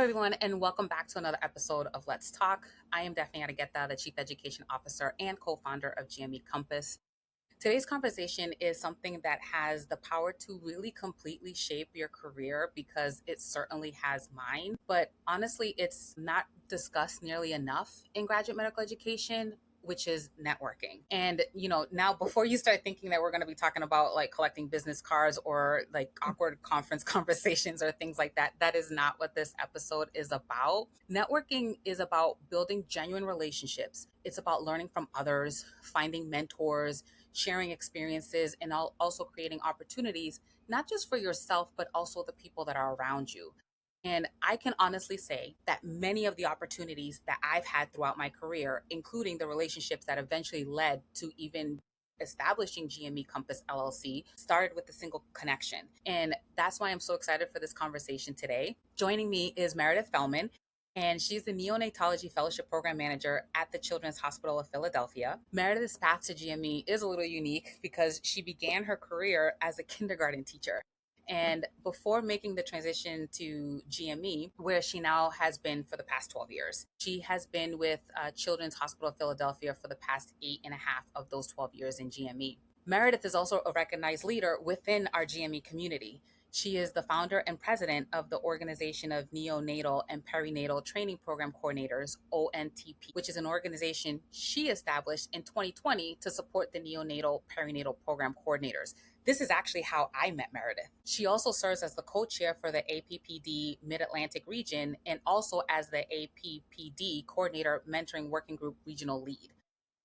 everyone, and welcome back to another episode of Let's Talk. I am Dafny Argueta, the Chief Education Officer and co-founder of GME Compass. Today's conversation is something that has the power to really completely shape your career because it certainly has mine. But honestly, it's not discussed nearly enough in graduate medical education, which is networking. And, now before you start thinking that we're going to be talking about like collecting business cards or like awkward conference conversations or things like that, that is not what this episode is about. Networking is about building genuine relationships. It's about learning from others, finding mentors, sharing experiences, and also creating opportunities, not just for yourself, but also the people that are around you. And I can honestly say that many of the opportunities that I've had throughout my career, including the relationships that eventually led to even establishing GME Compass LLC, started with a single connection. And that's why I'm so excited for this conversation today. Joining me is Meredith Feldman, and she's the Neonatology Fellowship Program Manager at the Children's Hospital of Philadelphia. Meredith's path to GME is a little unique because she began her career as a kindergarten teacher. And before making the transition to GME, where she now has been for the past 12 years, she has been with Children's Hospital of Philadelphia for the past 8.5 of those 12 years in GME. Meredith is also a recognized leader within our GME community. She is the founder and president of the Organization of Neonatal and Perinatal Training Program Coordinators, ONTP, which is an organization she established in 2020 to support the Neonatal-Perinatal Program Coordinators. This is actually how I met Meredith. She also serves as the co-chair for the APPD Mid-Atlantic region and also as the APPD Coordinator Mentoring Workgroup regional lead.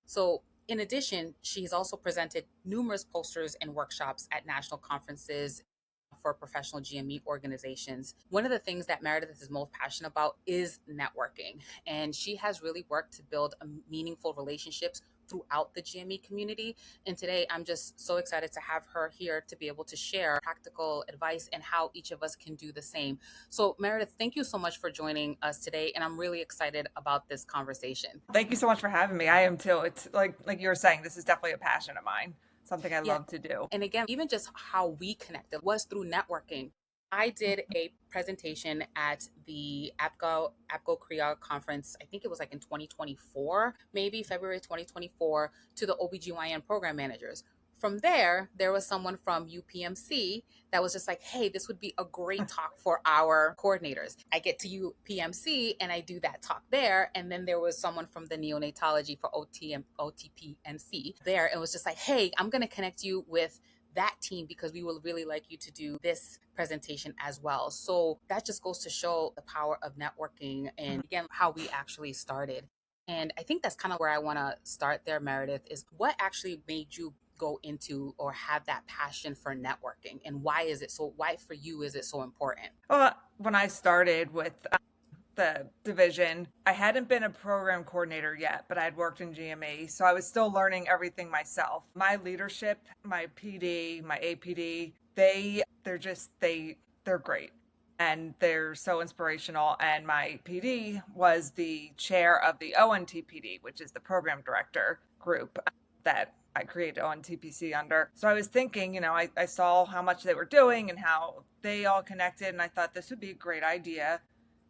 So in addition, she's also presented numerous posters and workshops at national conferences for professional GME organizations. One of the things that Meredith is most passionate about is networking. And she has really worked to build meaningful relationships throughout the GME community. And today I'm just so excited to have her here to be able to share practical advice and how each of us can do the same. So Meredith, thank you so much for joining us today. And I'm really excited about this conversation. Thank you so much for having me. I am too. It's like you were saying, this is definitely a passion of mine, something I love to do. And again, even just how we connected was through networking. I did a presentation at the APCO Korea conference. I think it was like in 2024, maybe February 2024, to the OBGYN program managers. From there was someone from UPMC that was just like, hey, this would be a great talk for our coordinators. I get to UPMC and I do that talk there. And then there was someone from the Neonatology for OTPNC there. It was just like, hey, I'm going to connect you with that team because we will really like you to do this presentation as well. So that just goes to show the power of networking and again, how we actually started. And I think that's kind of where I want to start there, Meredith, is what actually made you go into or have that passion for networking, and why for you is it so important? Well, when I started with the division, I hadn't been a program coordinator yet, but I'd worked in GME, so I was still learning everything myself. My leadership, my PD, my APD, they're great. And they're so inspirational. And my PD was the chair of the ONTPD, which is the program director group that I created ONTPC under. So I was thinking, I saw how much they were doing and how they all connected. And I thought this would be a great idea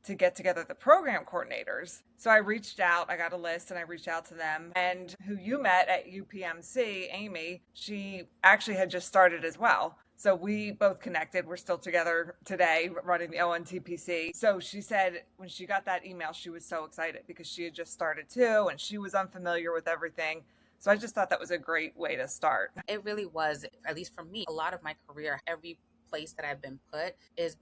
to get together the program coordinators. So I reached out, I got a list and I reached out to them. And who you met at UPMC, Amy, she actually had just started as well. So we both connected. We're still together today running the ONTPC. So she said when she got that email, she was so excited because she had just started too and she was unfamiliar with everything. So I just thought that was a great way to start. It really was, at least for me, a lot of my career, every place that I've been put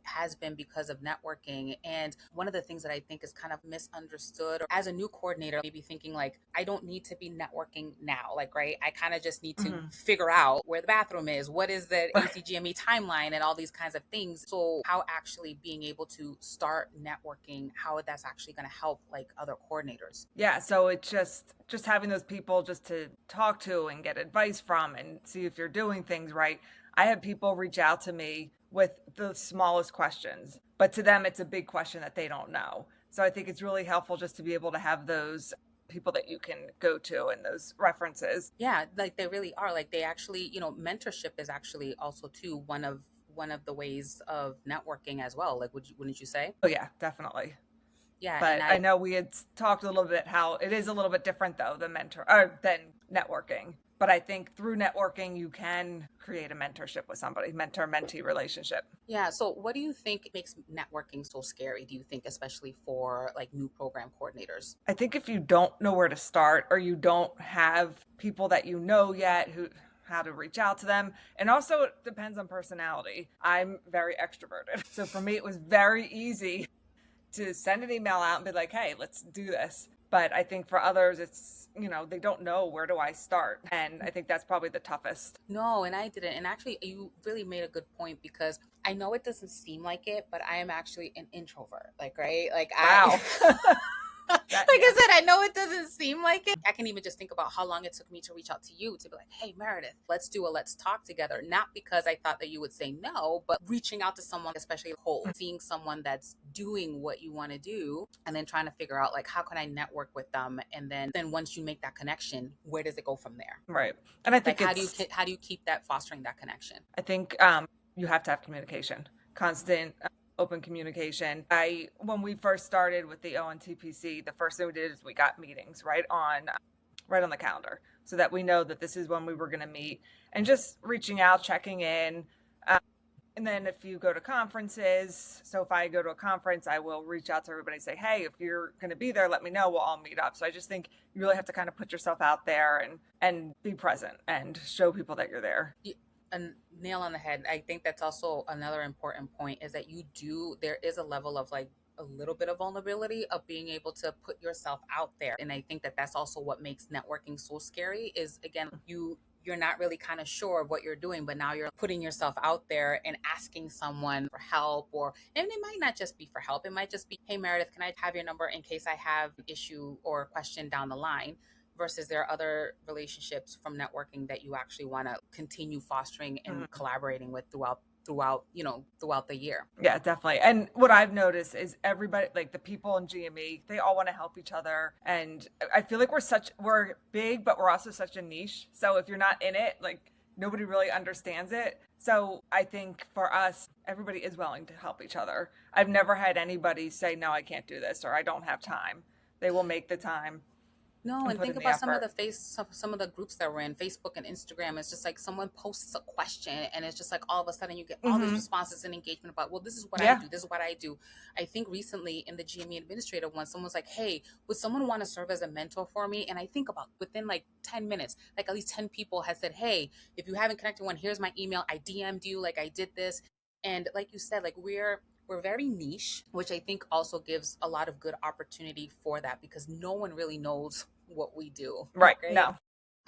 has been because of networking. And one of the things that I think is kind of misunderstood, or as a new coordinator, maybe thinking like, I don't need to be networking now. Like, right. I kind of just need to figure out where the bathroom is, what is the ACGME timeline and all these kinds of things. So how actually being able to start networking, how that's actually going to help like other coordinators. Yeah. So it's just having those people just to talk to and get advice from and see if you're doing things right. I have people reach out to me with the smallest questions, but to them, it's a big question that they don't know. So I think it's really helpful just to be able to have those people that you can go to and those references. Yeah, like they really are. Like they actually, mentorship is actually also too one of one of the ways of networking as well. Like, wouldn't you say? Oh yeah, definitely. Yeah, and But I I know we had talked a little bit how it is a little bit different though, the mentor or than networking. But I think through networking you can create a mentorship with somebody, mentor-mentee relationship. yeah. So, what do you think makes networking so scary? Do you think, especially for like new program coordinators? I think if you don't know where to start or you don't have people that you know yet who how to reach out to them. And also it depends on personality. I'm very extroverted. So for me it was very easy to send an email out and be like, hey, let's do this. But I think for others, it's, they don't know where do I start. And I think that's probably the toughest. No, and I didn't. And actually, you really made a good point because I know it doesn't seem like it, but I am actually an introvert. Like, right? Like, Wow. like That, I yeah. said, I know it doesn't seem like it. I can even just think about how long it took me to reach out to you to be like, hey, Meredith, let's talk together. Not because I thought that you would say no, but reaching out to someone, especially cold, seeing someone that's doing what you want to do, and then trying to figure out like how can I network with them, and then once you make that connection, where does it go from there? Right. And I Like, think it's, how do you keep that fostering that connection? I think you have to have communication, constant open communication. When we first started with the ONTPC, the first thing we did is we got meetings right on the calendar so that we know that this is when we were going to meet and just reaching out, checking in. Um, and then if you go to conferences, so if I go to a conference, I will reach out to everybody and say, hey, if you're going to be there, let me know. We'll all meet up. So I just think you really have to kind of put yourself out there and be present and show people that you're there. A nail on the head. I think that's also another important point is that there is a level of like a little bit of vulnerability of being able to put yourself out there. And I think that that's also what makes networking so scary is again, you're not really kind of sure of what you're doing, but now you're putting yourself out there and asking someone for help and it might not just be for help. It might just be, hey, Meredith, can I have your number in case I have an issue or a question down the line? Versus there are other relationships from networking that you actually want to continue fostering and collaborating with throughout the year. Yeah, definitely. And what I've noticed is everybody, like the people in GME, they all want to help each other. And I feel like we're big, but we're also such a niche. So if you're not in it, like nobody really understands it. So I think for us, everybody is willing to help each other. I've never had anybody say, no, I can't do this or I don't have time. They will make the time No, and and put think in the about effort. some of the groups that we're in, Facebook and Instagram. It's just like someone posts a question, and it's just like all of a sudden you get all these responses and engagement about, well, this is what I Yeah. do, this is what I do. I think recently in the GME administrative one, someone's like, hey, would someone want to serve as a mentor for me? And I think about within like 10 minutes, like at least 10 people has said, hey, if you haven't connected one, here's my email. I DM'd you, like I did this, and like you said, like we're very niche, which I think also gives a lot of good opportunity for that because no one really knows what we do. Right. Like, right? No.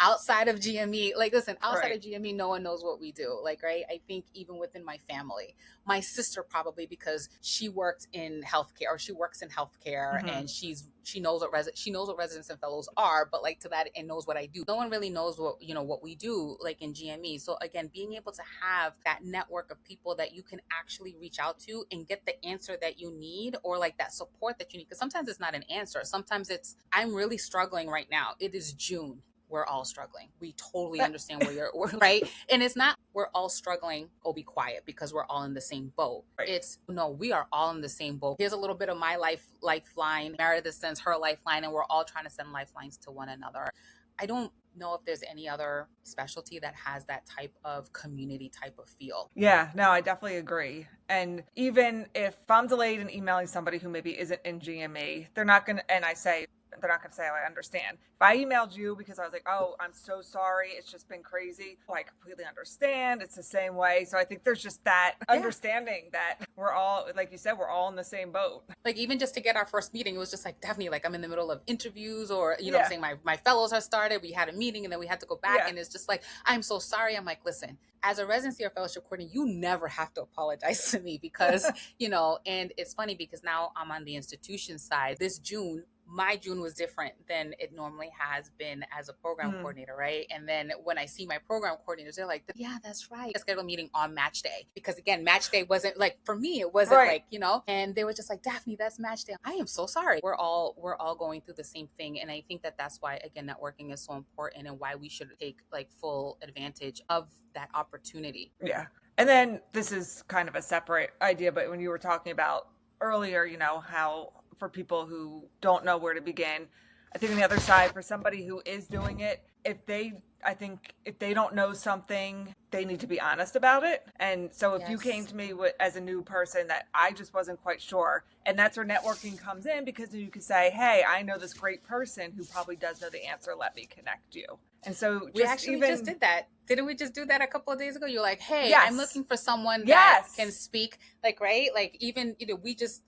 Outside of GME, like, listen, outside Right. of GME, no one knows what we do. Like, right? I think even within my family, my sister probably because she worked in healthcare or she works in healthcare Mm-hmm. and she knows what residents and fellows are, but like to that and knows what I do. No one really knows what we do like in GME. So again, being able to have that network of people that you can actually reach out to and get the answer that you need or like that support that you need. Because sometimes it's not an answer. Sometimes it's I'm really struggling right now. It is June, we're all struggling. We totally understand we're right. And it's not we're all struggling, oh, be quiet because we're all in the same boat. Right. It's no, we are all in the same boat. Here's a little bit of my lifeline. Meredith sends her lifeline, and we're all trying to send lifelines to one another. I don't know if there's any other specialty that has that type of community type of feel. Yeah, no, I definitely agree. And even if I'm delayed in emailing somebody who maybe isn't in GME, they're not going to say, oh, I understand. If I emailed you because I was like, oh, I'm so sorry, it's just been crazy. Oh, I completely understand. It's the same way. So I think there's just that understanding that we're all, like you said, we're all in the same boat. Like even just to get our first meeting, it was just like, Daphne, like I'm in the middle of interviews or, I'm saying my fellows are started. We had a meeting and then we had to go back and it's just like, I'm so sorry. I'm like, listen, as a residency or fellowship coordinator, you never have to apologize to me because, and it's funny because now I'm on the institution side. This June, my June was different than it normally has been as a program Mm. coordinator, right? And then when I see my program coordinators, they're like, yeah, that's right. I scheduled a meeting on match day because, again, match day wasn't like, for me, it wasn't Right. like, and they were just like, Dafny, that's match day. I am so sorry. We're all going through the same thing. And I think that that's why, again, networking is so important and why we should take like full advantage of that opportunity. Yeah. And then this is kind of a separate idea, but when you were talking about earlier, how for people who don't know where to begin, I think on the other side, for somebody who is doing it, I think if they don't know something, they need to be honest about it. And so if you came Yes. to me as a new person that I just wasn't quite sure, and that's where networking comes in, because you can say, hey, I know this great person who probably does know the answer. Let me connect you. And so We just actually just even, did that. Didn't we just do that a couple of days ago? You're like, hey, I'm yes, looking for someone that can yes, speak, like, right? Like, even,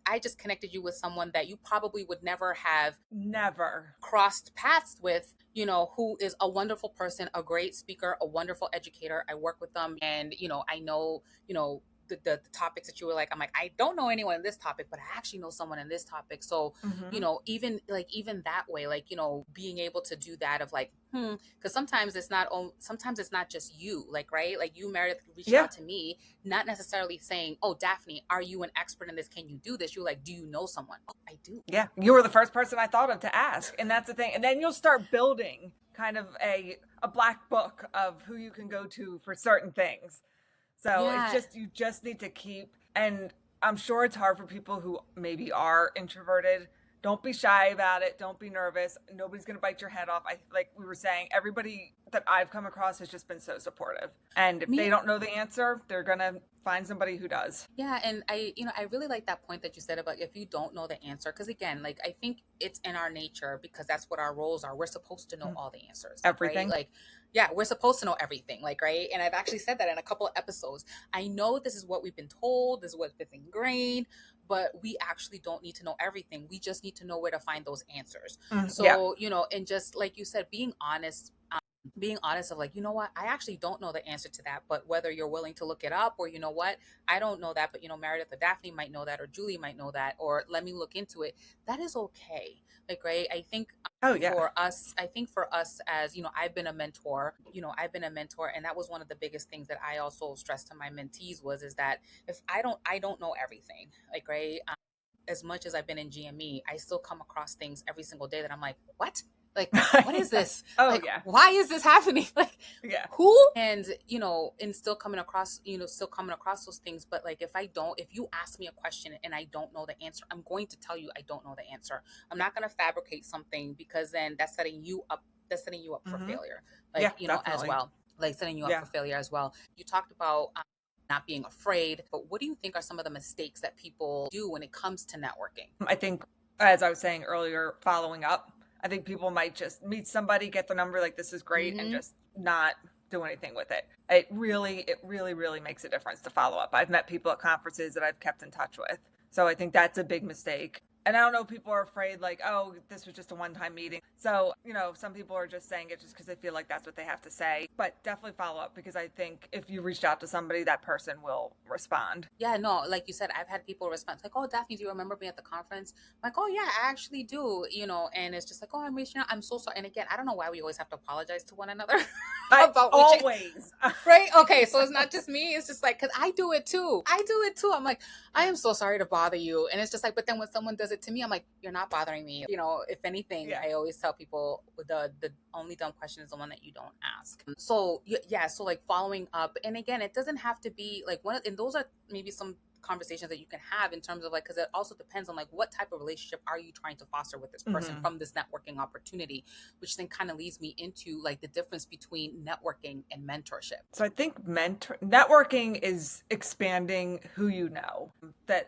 I just connected you with someone that you probably would never have never. crossed paths with, who is a wonderful person, a great speaker, a wonderful educator. I work with them, and, I know, the topics that you were like, I'm like, I don't know anyone in this topic, but I actually know someone in this topic. So, Mm-hmm. even that way, like, being able to do that of like, because sometimes it's not just you, like, right, like you, Meredith, reached Yeah. out to me, not necessarily saying, oh, Dafny, are you an expert in this, can you do this? You're like, do you know someone? Oh, I do. Yeah. You were the first person I thought of to ask. And that's the thing. And then you'll start building kind of a black book of who you can go to for certain things. So it's Yeah. just, you just need to keep, and I'm sure it's hard for people who maybe are introverted. Don't be shy about it. Don't be nervous. Nobody's going to bite your head off. Like we were saying, everybody that I've come across has just been so supportive. And if they Me. don't know the answer, they're going to find somebody who does. Yeah, and I really like that point that you said about if you don't know the answer, because again, like, I think it's in our nature, because that's what our roles are. We're supposed to know all the answers, like, right? Everything. Like, yeah, we're supposed to know everything, like, right? And I've actually said that in a couple of episodes. I know this is what we've been told, this is what's been ingrained, but we actually don't need to know everything. We just need to know where to find those answers. Yeah. So, and just like you said, being honest of like, what, I actually don't know the answer to that, but whether you're willing to look it up, or what, I don't know that, but Meredith or Dafny might know that, or Julie might know that, or let me look into it. That is okay. Like, right, I think Oh, yeah. for us, as I've been a mentor, and that was one of the biggest things that I also stressed to my mentees was, is that if I don't know everything, like, right, as much as I've been in GME, I still come across things every single day that I'm like, what? Like, what is this? Oh, Like, yeah. why is this happening? Like, Yeah. who? And, and still coming across those things. But like, if you ask me a question and I don't know the answer, I'm going to tell you I don't know the answer. I'm not going to fabricate something, because then that's setting you up. That's setting you up for Mm-hmm. failure, Yeah, like, as definitely. well. Like, setting you up Yeah. for failure as well. You talked about not being afraid, but what do you think are some of the mistakes that people do when it comes to networking? I think, as I was saying earlier, following up, I think people might just meet somebody, get the number, like, this is great, and Mm-hmm. just not do anything with it. It really, really makes a difference to follow up. I've met people at conferences that I've kept in touch with. So I think that's a big mistake. And I don't know, people are afraid, like, oh, this was just a one-time meeting. So, some people are just saying it just because they feel like that's what they have to say. But definitely follow up, because I think if you reached out to somebody, that person will respond. Yeah, no, like you said, I've had people respond like, "Oh, Daphne, do you remember me at the conference?" I'm like, "Oh yeah, I actually do." And it's just like, "Oh, I'm reaching out. I'm so sorry." And again, I don't know why we always have to apologize to one another I about reaching. always. Right? Okay, so it's not just me. It's just like, because I do it too. I do it too. I'm like, I am so sorry to bother you. And it's just like, but then when someone does it to me, I'm like, you're not bothering me. If anything, Yeah. I always tell people the only dumb question is the one that you don't ask. So yeah, so like following up, and again, it doesn't have to be like and those are maybe some conversations that you can have in terms of like, because it also depends on like what type of relationship are you trying to foster with this person Mm-hmm. from this networking opportunity, which then kind of leads me into like the difference between networking and mentorship. So I think networking is expanding who you know,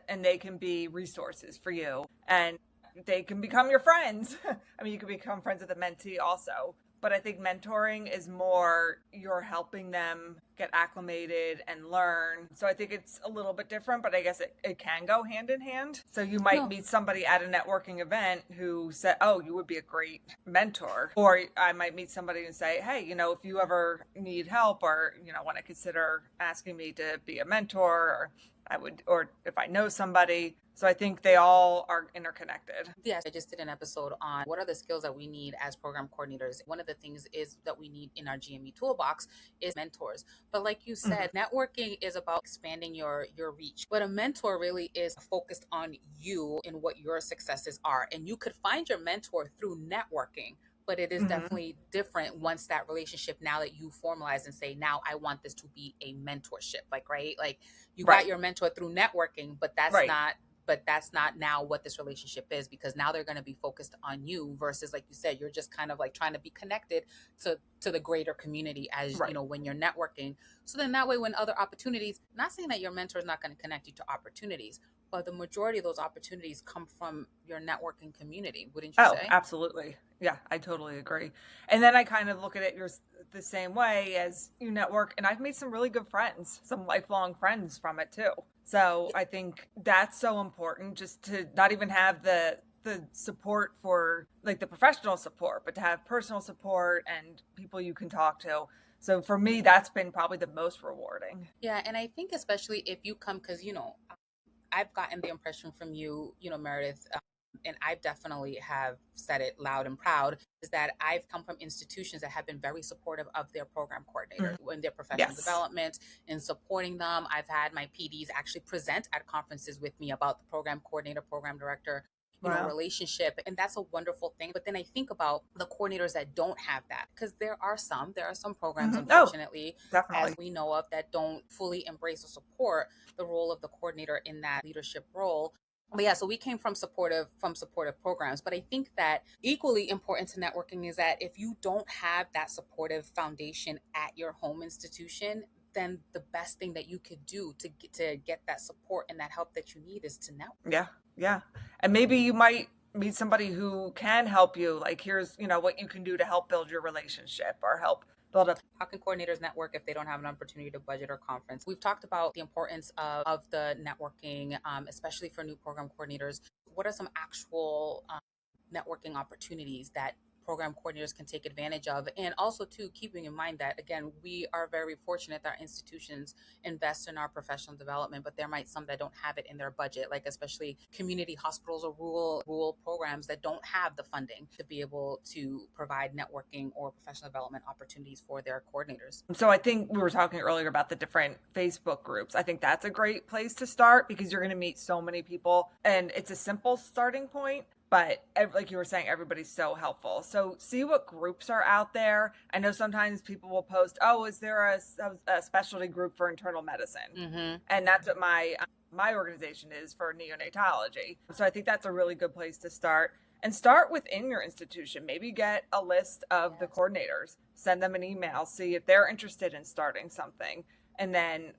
and they can be resources for you, and they can become your friends. I mean, you can become friends with a mentee also. But I think mentoring is more, you're helping them get acclimated and learn. So I think it's a little bit different, but I guess it can go hand in hand. So you might No. meet somebody at a networking event who said, oh, you would be a great mentor. Or I might meet somebody and say, hey, if you ever need help, or, want to consider asking me to be a mentor, or or if I know somebody. So I think they all are interconnected. Yes, I just did an episode on what are the skills that we need as program coordinators. One of the things is that we need in our GME toolbox is mentors. But like you Mm-hmm. said, networking is about expanding your reach. But a mentor really is focused on you and what your successes are. And you could find your mentor through networking. But it is Mm-hmm. definitely different once that relationship, now that you formalize and say, now I want this to be a mentorship. Like, right? Like you got Right. your mentor through networking, Right. but that's not now what this relationship is, because now they're going to be focused on you versus, like you said, you're just kind of like trying to be connected to the greater community, as you Right. know, when you're networking. So then that way, when other opportunities, not saying that your mentor is not going to connect you to opportunities, but the majority of those opportunities come from your networking community, wouldn't you Oh, say? absolutely. Yeah, I totally agree. And then I kind of look at it the same way as you network, and I've made some really good friends, some lifelong friends from it too. So I think that's so important, just to not even have the support for like the professional support, but to have personal support and people you can talk to. So for me, that's been probably the most rewarding. Yeah, and I think especially if you come, because I've gotten the impression from you, Meredith, and I definitely have said it loud and proud, is that I've come from institutions that have been very supportive of their program coordinators Mhm. in their professional Yes. development, in supporting them. I've had my PDs actually present at conferences with me about the program coordinator, program director, Wow. relationship. And that's a wonderful thing. But then I think about the coordinators that don't have that, because there are some programs, Oh, unfortunately, as definitely. we know of, that don't fully embrace or support the role of the coordinator in that leadership role. But yeah, so we came from supportive programs. But I think that equally important to networking is that if you don't have that supportive foundation at your home institution, then the best thing that you could do to get that support and that help that you need is to network. Yeah, yeah. And maybe you might meet somebody who can help you. Like, here's, what you can do to help build your relationship or help build up. How can coordinators network if they don't have an opportunity to budget or conference? We've talked about the importance of the networking, especially for new program coordinators. What are some actual networking opportunities that program coordinators can take advantage of? And also, too, keeping in mind that, again, we are very fortunate that our institutions invest in our professional development, but there might some that don't have it in their budget, like especially community hospitals or rural programs that don't have the funding to be able to provide networking or professional development opportunities for their coordinators. So I think we were talking earlier about the different Facebook groups. I think that's a great place to start because you're going to meet so many people and it's a simple starting point. But like you were saying, everybody's so helpful. So see what groups are out there. I know sometimes people will post, "Oh, is there a specialty group for internal medicine?" Mm-hmm. And that's what my organization is for neonatology. So I think that's a really good place to start. And start within your institution. Maybe get a list of the Yes. coordinators, send them an email, see if they're interested in starting something. And then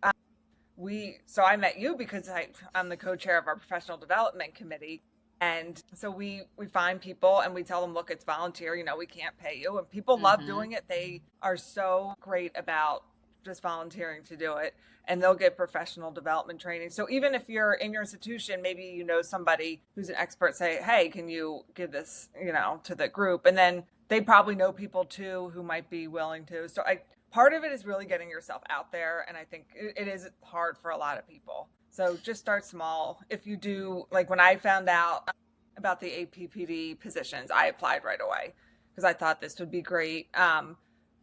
so I met you because I'm the co-chair of our professional development committee. And so we find people and we tell them, look, it's volunteer, we can't pay you. And people love Mm-hmm. doing it. They are so great about just volunteering to do it, and they'll get professional development training. So even if you're in your institution, maybe you know somebody who's an expert, say, hey, can you give this, to the group? And then they probably know people too who might be willing to. So part of it is really getting yourself out there. And I think it is hard for a lot of people. So just start small. If you do, like when I found out about the APPD positions, I applied right away because I thought this would be great.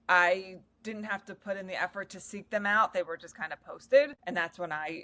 I didn't have to put in the effort to seek them out. They were just kind of posted. And that's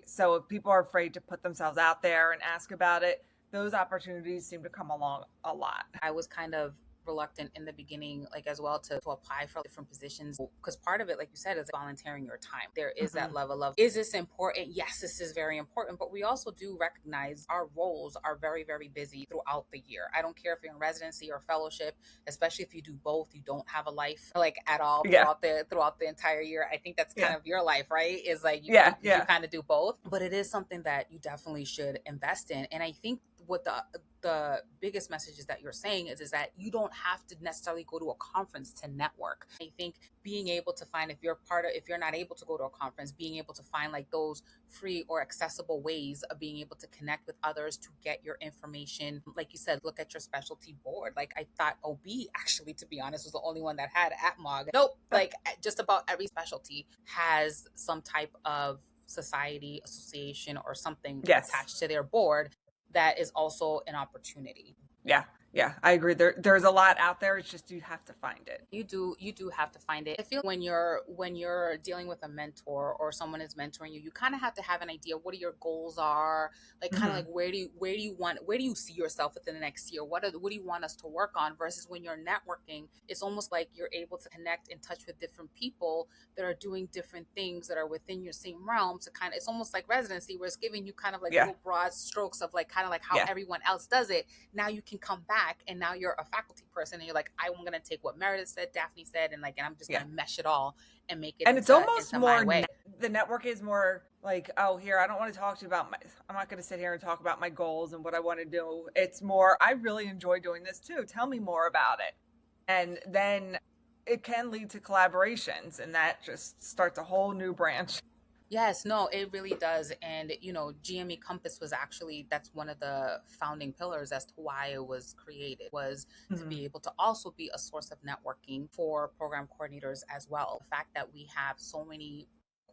so if people are afraid to put themselves out there and ask about it, those opportunities seem to come along a lot. I was kind of reluctant in the beginning, like as well, to apply for different positions, because part of it, like you said, is volunteering your time. There is Mm-hmm. that level of, is this important? Yes, this is very important, but we also do recognize our roles are very, very busy throughout the year. I don't care if you're in residency or fellowship, especially if you do both, you don't have a life like at all Yeah. throughout the entire year. I think that's kind Yeah. of your life, right? Is like Yeah. you Yeah. kind of do both, but it is something that you definitely should invest in. And I think what the biggest message is that you're saying is that you don't have to necessarily go to a conference to network. I think being able to find, if you're not able to go to a conference, being able to find like those free or accessible ways of being able to connect with others to get your information. Like you said, look at your specialty board. Like I thought OB, actually, to be honest, was the only one that had at MOG. Nope. Like just about every specialty has some type of society, association, or something Yes. attached to their board, that is also an opportunity. Yeah. Yeah. I agree. There's a lot out there. It's just you have to find it. You do have to find it. I feel when you're dealing with a mentor or someone is mentoring you, you kind of have to have an idea what your goals are, like kind of Hmm. like where do you see yourself within the next year, what do you want us to work on, versus when you're networking, it's almost like you're able to connect in touch with different people that are doing different things that are within your same realm, to kind of, it's almost like residency where it's giving you kind of like Yeah. little broad strokes of like kind of like how Yeah. everyone else does it. Now you can come back and now you're a faculty person and you're like, I'm gonna take what Meredith said, Daphne said, and like, and I'm just Yeah. gonna mesh it all and make it And it's into almost my more, way. the network is more like, oh, here, I don't want to talk to you about I'm not going to sit here and talk about my goals and what I want to do. It's more, I really enjoy doing this too. Tell me more about it. And then it can lead to collaborations, and that just starts a whole new branch. Yes, no, it really does. And, GME Compass was actually, that's one of the founding pillars as to why it was created, was to Hmm. be able to also be a source of networking for program coordinators as well. The fact that we have so many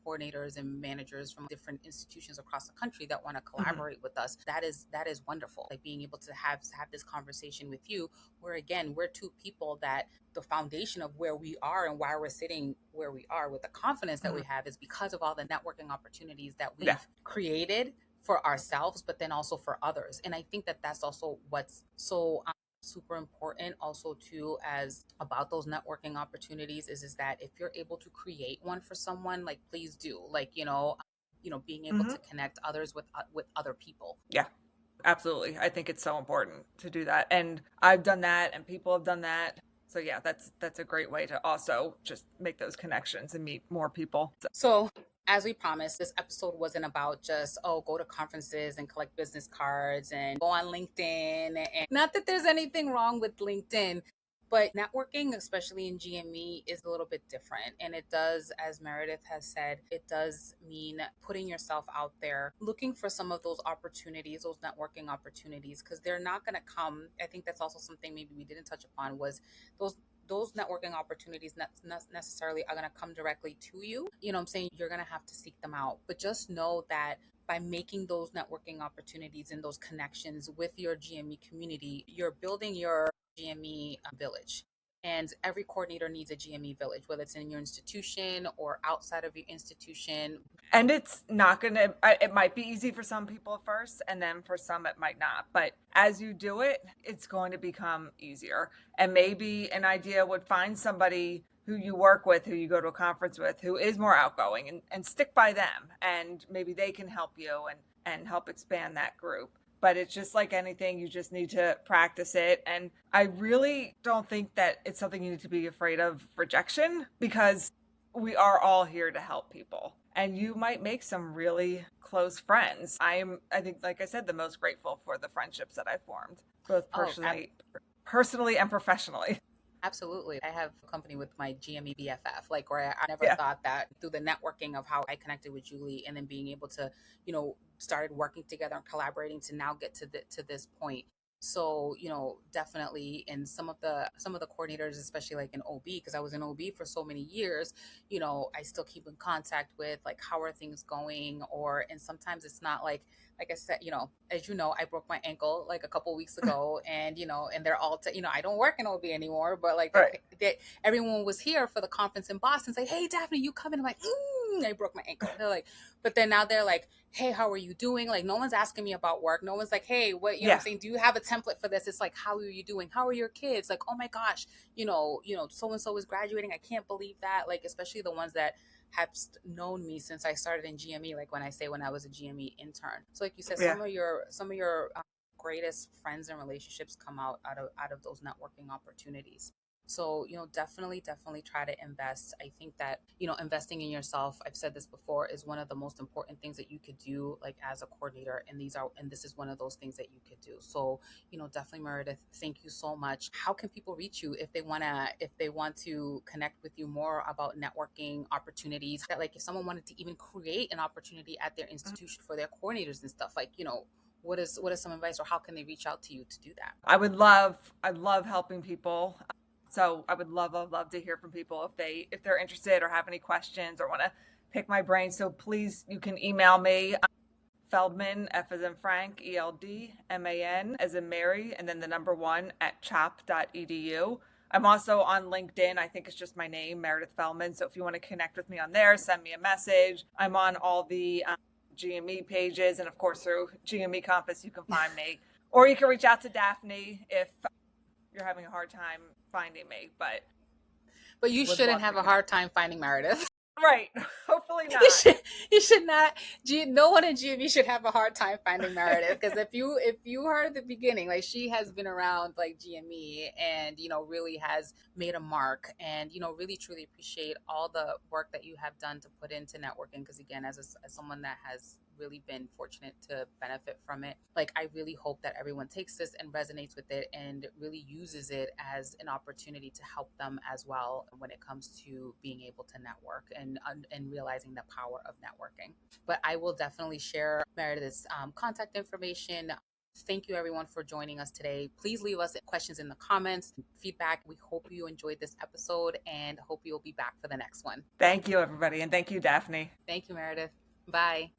coordinators and managers from different institutions across the country that want to Hmm. collaborate with us, that is wonderful. Like being able to have this conversation with you, where again, we're two people that the foundation of where we are and why we're sitting where we are with the confidence that we Hmm. have is because of all the networking opportunities that Yeah. we've created for ourselves, but then also for others. And I think that that's also what's so super important also too, as about those networking opportunities, is that if you're able to create one for someone, like please do, like being able Hmm. to connect others with other people. Yeah. Absolutely. I think it's so important to do that. And I've done that and people have done that. So yeah, that's a great way to also just make those connections and meet more people. So, So, as we promised, this episode wasn't about just, oh, go to conferences and collect business cards and go on LinkedIn. And not that there's anything wrong with LinkedIn, but networking, especially in GME, is a little bit different. And it does, as Meredith has said, it does mean putting yourself out there, looking for some of those opportunities, those networking opportunities, because they're not going to come. I think that's also something maybe we didn't touch upon, was those those networking opportunities not necessarily are going to come directly to you. You know what I'm saying? You're going to have to seek them out. But just know that by making those networking opportunities and those connections with your GME community, you're building your GME village. And every coordinator needs a GME village, whether it's in your institution or outside of your institution. and it's not going to, it might be easy for some people at first, and then for some it might not. But as you do it, it's going to become easier. And maybe an idea would find somebody who you work with, who you go to a conference with, who is more outgoing, and stick by them. And maybe they can help you and help expand that group. But it's just like anything, you just need to practice it. And I really don't think that it's something you need to be afraid of rejection, because we are all here to help people, and you might make some really close friends. I think, like I said, the most grateful for the friendships that I formed, both Oh, personally and professionally. absolutely. I have a company with my GME BFF, like where I never Yeah. thought that through the networking of how I connected with Julie and then being able to, started working together and collaborating to now get to this point. So, definitely in some of the coordinators, especially like in OB, because I was in OB for so many years, I still keep in contact with like how are things going, or and sometimes it's not like I said, as you know, I broke my ankle like a couple weeks ago, and and they're all, I don't work in OB anymore, but like Right. everyone was here for the conference in Boston. Say, hey, Daphne, you coming? I'm like, I broke my ankle. They're like, but then now they're like, hey, how are you doing? Like, no one's asking me about work. No one's like, hey, what, I'm Yeah. saying, do you have a template for this? It's like, how are you doing? How are your kids? Like, oh my gosh, so and so is graduating. I can't believe that. Like, especially the ones that have known me since I started in GME, like when I was a GME intern. So like you said, Yeah. some of your greatest friends and relationships come out of those networking opportunities. So, definitely try to invest. I think that, investing in yourself, I've said this before, is one of the most important things that you could do, like as a coordinator. And this is one of those things that you could do. So, definitely, Meredith, thank you so much. How can people reach you if they want to connect with you more about networking opportunities? That, like, if someone wanted to even create an opportunity at their institution for their coordinators and stuff, like, what is some advice, or how can they reach out to you to do that? I love helping people. So I would love to hear from people if they're interested or have any questions or want to pick my brain. So please, you can email me, Feldman, F as in Frank, ELDMAN as in Mary, and then the number 1 at chop.edu. I'm also on LinkedIn. I think it's just my name, Meredith Feldman. So if you want to connect with me on there, send me a message. I'm on all the GME pages, and of course through GME Compass you can find me. Or you can reach out to Dafny if you're having a hard time finding me. But you shouldn't have a hard time finding Meredith. Right. Hopefully not. You should not. No one in GME should have a hard time finding Meredith, because if you heard at the beginning, like, she has been around like GME and really has made a mark, and really truly appreciate all the work that you have done to put into networking. Because again, as someone that has really been fortunate to benefit from it, like, I really hope that everyone takes this and resonates with it and really uses it as an opportunity to help them as well when it comes to being able to network and realizing the power of networking. But I will definitely share Meredith's contact information. Thank you, everyone, for joining us today. Please leave us questions in the comments, feedback. We hope you enjoyed this episode and hope you'll be back for the next one. Thank you, everybody. And thank you, Dafny. Thank you, Meredith. Bye.